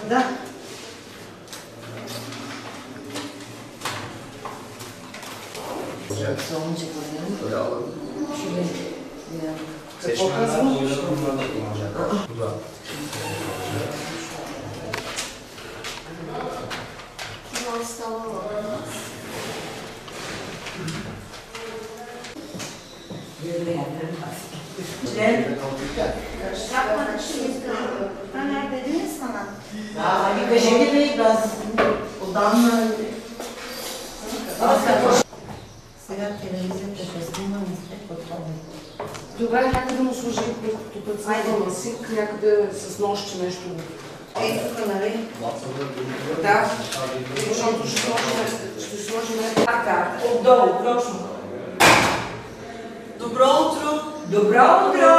Да. Солнечко, да? Seçmenler oyları bunlarla kullanacak. Bu da. Yapmadık şimdi. Ben neredeydiniz sana? Bir kaşık değil biraz. Odanla. Сега телевизията ще снимаме след подхода. Добре, някъде да му сложи тук цялата масик, някъде с нощи нещо. Ей, тук, нали? Да, защото ще сложим така, отдолу, точно. Добро утро! Добро утро!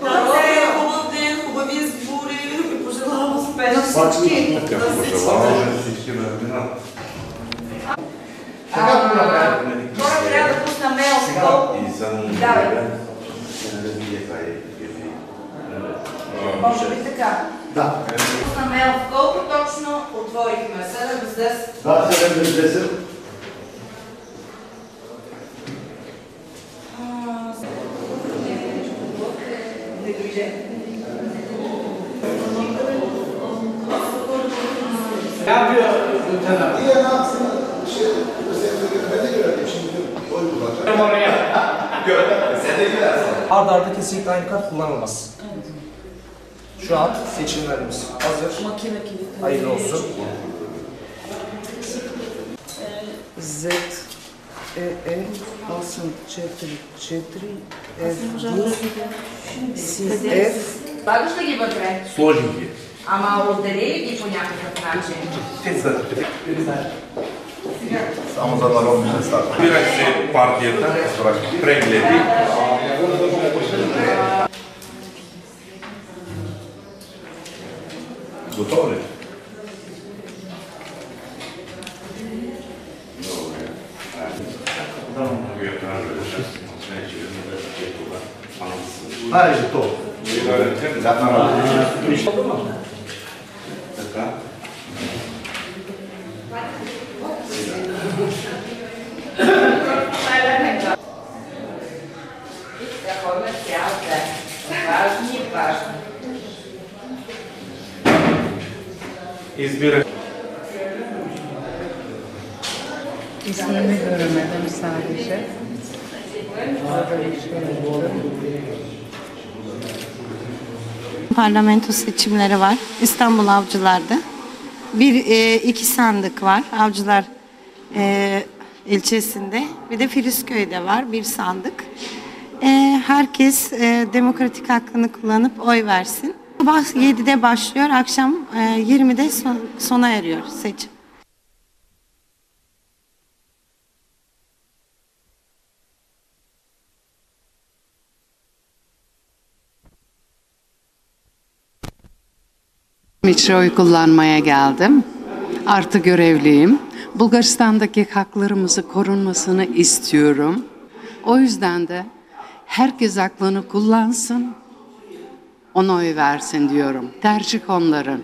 Хубав ден, хубави избори! Ви пожелавам успех на всички! Хора трябва да пусна мейл. Давай. Може би така. Да. Пусна мейл в колко точно отворихме? 7 без 10? Да, 7 без 10. Arda arda kesinlikle aynı kart kullanılmaz. Şu an seçimlerimiz hazır. Hayırlı olsun. Z, E, 844, F, F. Слагаш ли ги вътре? Сложим ги. Ама отдели ли ги по някакъв начин? Само за народни места. Избира се партията, прегледи. Готови ли? Хайде, готово. Така. Да ходят цял ден. Важни и важни. İzmir. İsmimi göremedim sadece. Parlamento seçimleri var İstanbul Avcılar'da. İki sandık var Avcılar ilçesinde. Bir de Filizköy'de var bir sandık. Herkes demokratik hakkını kullanıp oy versin. Sabah 7'de başlıyor, akşam 20'de sona eriyor seçim. İçeri oy kullanmaya geldim. Artı görevliyim. Bulgaristan'daki haklarımızı korunmasını istiyorum. O yüzden de herkes aklını kullansın, ona oy versin diyorum. Tercih onların.